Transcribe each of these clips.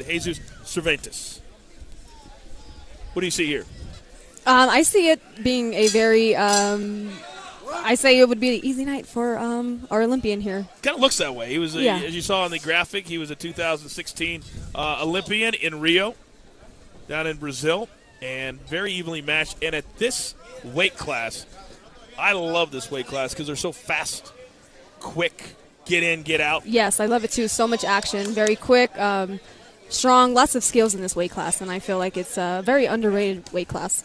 Jesus Cervantes. What do you see here? I see it being a very, I say it would be an easy night for our Olympian here. Kind of looks that way. He was, as you saw on the graphic, he was a 2016 Olympian in Rio, down in Brazil, and very evenly matched. And at this weight class, I love this weight class because they're so fast, quick, get in, get out. Yes, I love it too. So much action, very quick, strong, lots of skills in this weight class, and I feel like it's a very underrated weight class.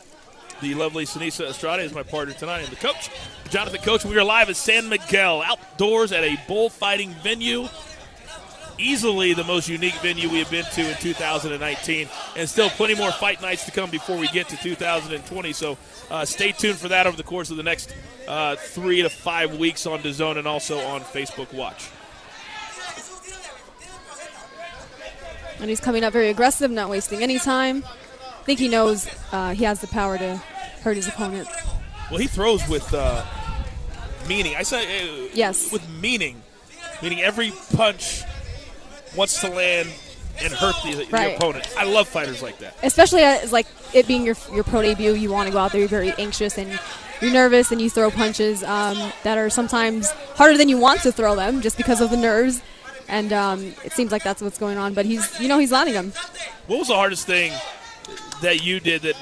The lovely Sinisa Estrada is my partner tonight, and the coach, Jonathan Coach. We are live at San Miguel, outdoors at a bullfighting venue. Easily the most unique venue we have been to in 2019, and still plenty more fight nights to come before we get to 2020. So stay tuned for that over the course of the next 3 to 5 weeks on DAZN and also on Facebook Watch. And he's coming up very aggressive, not wasting any time. I think he knows he has the power to hurt his opponent. Well, he throws with meaning. I say yes, with meaning every punch wants to land and hurt the opponent. I love fighters like that. Especially as like it being your pro debut, you want to go out there, you're very anxious and you're nervous, and you throw punches that are sometimes harder than you want to throw them just because of the nerves. And it seems like that's what's going on. But he's landing them. What was the hardest thing that you did, that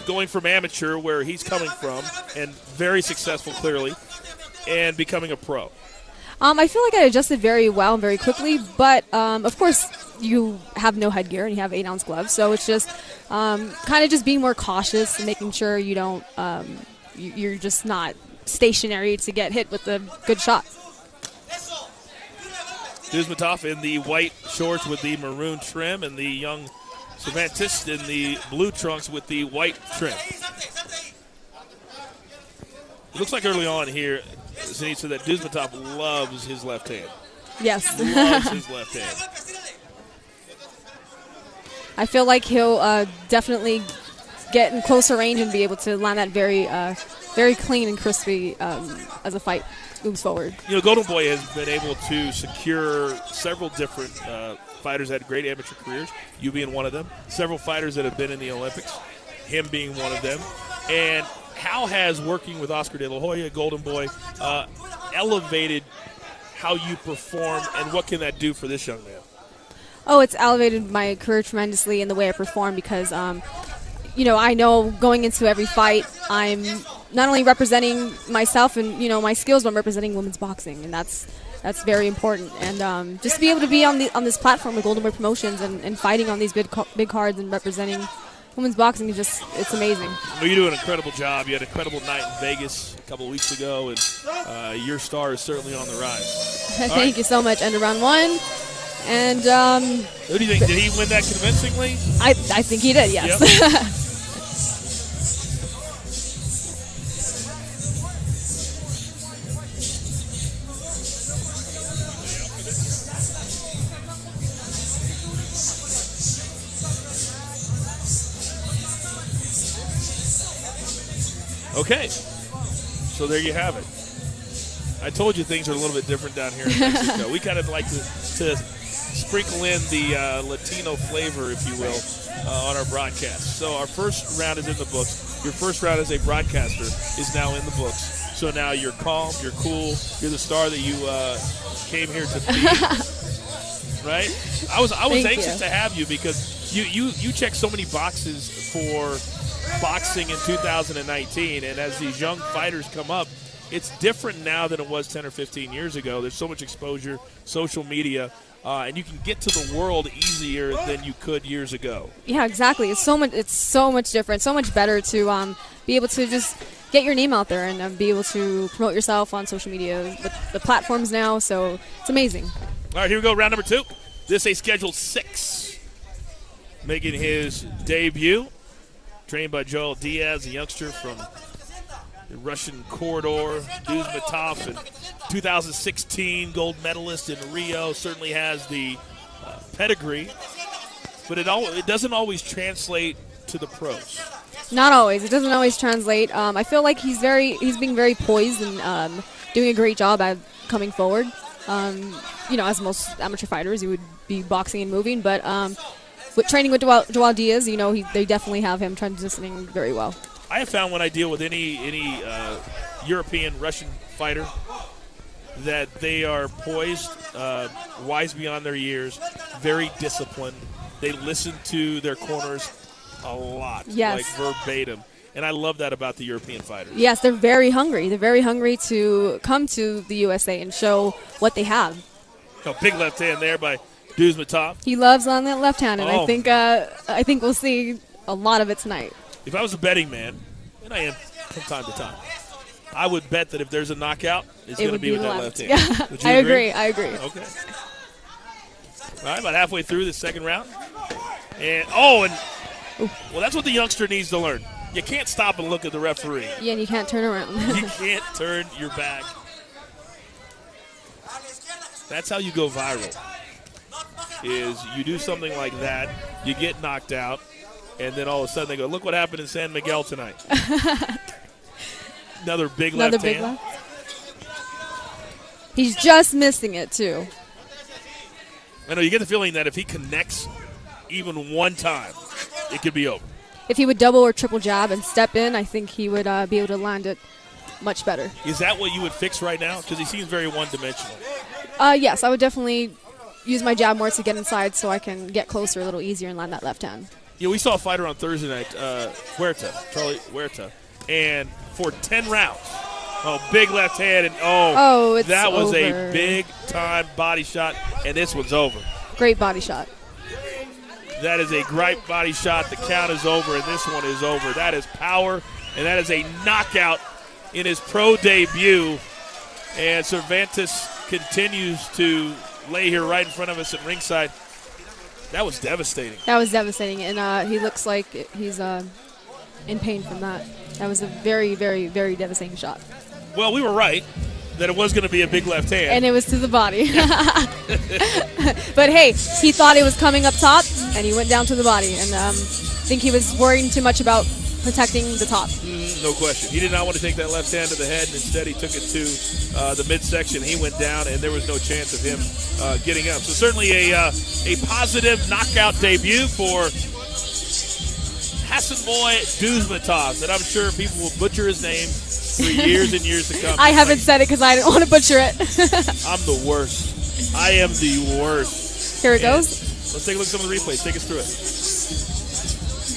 going from amateur, where he's coming from, and very successful clearly, and becoming a pro? I feel like I adjusted very well and very quickly, but of course you have no headgear and you have 8-ounce gloves, so it's just kind of just being more cautious and making sure you don't you're just not stationary to get hit with a good shot. Dusmatoff in the white shorts with the maroon trim, and the young Cervantes in the blue trunks with the white trim. It looks like early on here, Sinisa, that Dusmatoff loves his left hand. Yes. Loves his left hand. I feel like he'll definitely get in closer range and be able to land that very clean and crispy as a fight moves forward. You know, Golden Boy has been able to secure several different fighters that had great amateur careers, you being one of them, several fighters that have been in the Olympics, him being one of them. And how has working with Oscar De La Hoya, Golden Boy, elevated how you perform, and what can that do for this young man? Oh, it's elevated my career tremendously in the way I perform because, you know, I know going into every fight I'm not only representing myself and, you know, my skills, but I'm representing women's boxing, and that's very important. And just to be able to be on this platform with Golden Boy Promotions and fighting on these big cards and representing women's boxing is just, it's amazing. Well, you do an incredible job. You had an incredible night in Vegas a couple of weeks ago, and your star is certainly on the rise. Thank you so much. End of round one. And who do you think? Did he win that convincingly? I think he did, yes. Yep. Okay, so there you have it. I told you things are a little bit different down here in Mexico. We kind of like to sprinkle in the Latino flavor, if you will, on our broadcast. So our first round is in the books. Your first round as a broadcaster is now in the books. So now you're calm, you're cool, you're the star that you came here to be. Right? I was anxious to have you because you check so many boxes for boxing in 2019, and as these young fighters come up, it's different now than it was 10 or 15 years ago. There's so much exposure, social media, and you can get to the world easier than you could years ago. Yeah, exactly. It's so much different, so much better to be able to just get your name out there and be able to promote yourself on social media with the platforms now. So it's amazing. All right, here we go, round number 2. This is a scheduled 6. Making his debut, trained by Joel Diaz, a youngster from the Russian corridor. Dusmatoff, in 2016 gold medalist in Rio, certainly has the pedigree, but it doesn't always translate to the pros. Not always. It doesn't always translate. I feel like he's being very poised and doing a great job at coming forward. You know, as most amateur fighters, you would be boxing and moving, but with training with Joao Diaz, they definitely have him transitioning very well. I have found when I deal with any European Russian fighter that they are poised, wise beyond their years, very disciplined. They listen to their corners a lot, like verbatim. And I love that about the European fighters. Yes, they're very hungry. They're very hungry to come to the USA and show what they have. Big left hand there by Dusmatov. He loves on that left hand, and I think we'll see a lot of it tonight. If I was a betting man, and I am from time to time, I would bet that if there's a knockout, it's going to be with that left hand. Yeah, Would you agree? I agree. Okay. All right, about halfway through the second round. And well, that's what the youngster needs to learn. You can't stop and look at the referee. Yeah, and you can't turn around. You can't turn your back. That's how you go viral. Is you do something like that, you get knocked out, and then all of a sudden they go, look what happened in San Miguel tonight. Another big left hand. He's just missing it, too. I know, you get the feeling that if he connects even one time, it could be over. If he would double or triple jab and step in, I think he would be able to land it much better. Is that what you would fix right now? Because he seems very one-dimensional. Yes, I would definitely use my jab more to get inside so I can get closer a little easier and land that left hand. Yeah, we saw a fighter on Thursday night, Charlie Huerta, and for 10 rounds, big left hand, and that was a big-time body shot, and this one's over. Great body shot. That is a great body shot. The count is over, and this one is over. That is power, and that is a knockout in his pro debut. And Cervantes continues to lay here right in front of us at ringside. That was devastating. That was devastating, and he looks like he's in pain from that. That was a very, very, very devastating shot. Well, we were right that it was going to be a big left hand. And it was to the body. But, hey, he thought it was coming up top, and he went down to the body. And I think he was worrying too much about protecting the top. No question. He did not want to take that left hand to the head, and instead he took it to the midsection. He went down, and there was no chance of him getting up. So certainly a positive knockout debut for Hасанбой Дусматов, that I'm sure people will butcher his name for years and years to come. I haven't said it because I didn't want to butcher it. I'm the worst. I am the worst. Here it goes. Let's take a look at some of the replays. Take us through it.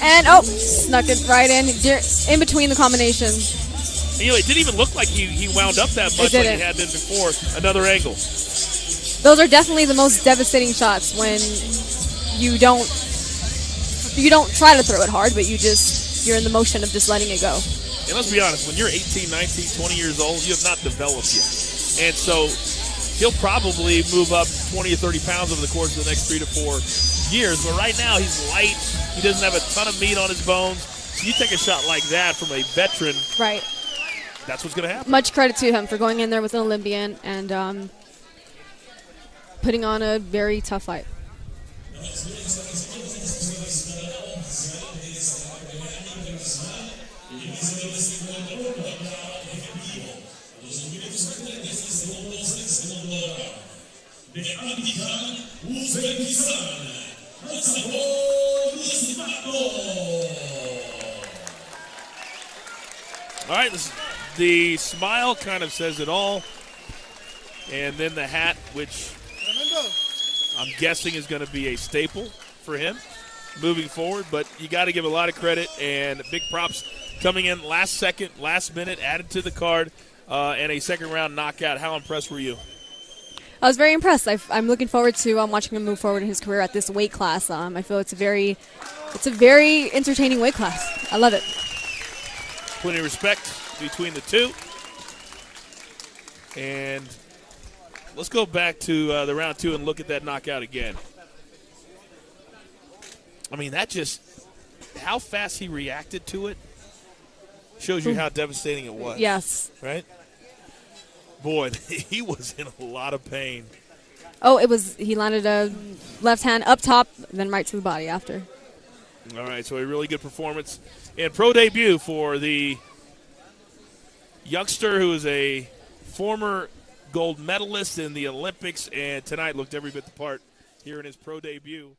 And, snuck it right in between the combination. It didn't even look like he wound up that much like he had been before. Another angle. Those are definitely the most devastating shots when you don't try to throw it hard, but you're in the motion of just letting it go. And let's be honest, when you're 18, 19, 20 years old, you have not developed yet. And so he'll probably move up 20 or 30 pounds over the course of the next 3 to 4 years. But right now he's light. He doesn't have a ton of meat on his bones. So you take a shot like that from a veteran. Right. That's what's going to happen. Much credit to him for going in there with an Olympian and putting on a very tough fight. All right, the smile kind of says it all. And then the hat, which I'm guessing is going to be a staple for him moving forward. But you got to give a lot of credit and big props coming in last second, last minute, added to the card, and a second-round knockout. How impressed were you? I was very impressed. I'm looking forward to watching him move forward in his career at this weight class. I feel it's a very entertaining weight class. I love it. Plenty of respect between the two. And let's go back to the round two and look at that knockout again. I mean, that just how fast he reacted to it shows you how devastating it was. Yes. Right? Boy, he was in a lot of pain. He landed a left hand up top, then right to the body after. All right, so a really good performance and pro debut for the youngster who is a former gold medalist in the Olympics and tonight looked every bit the part here in his pro debut.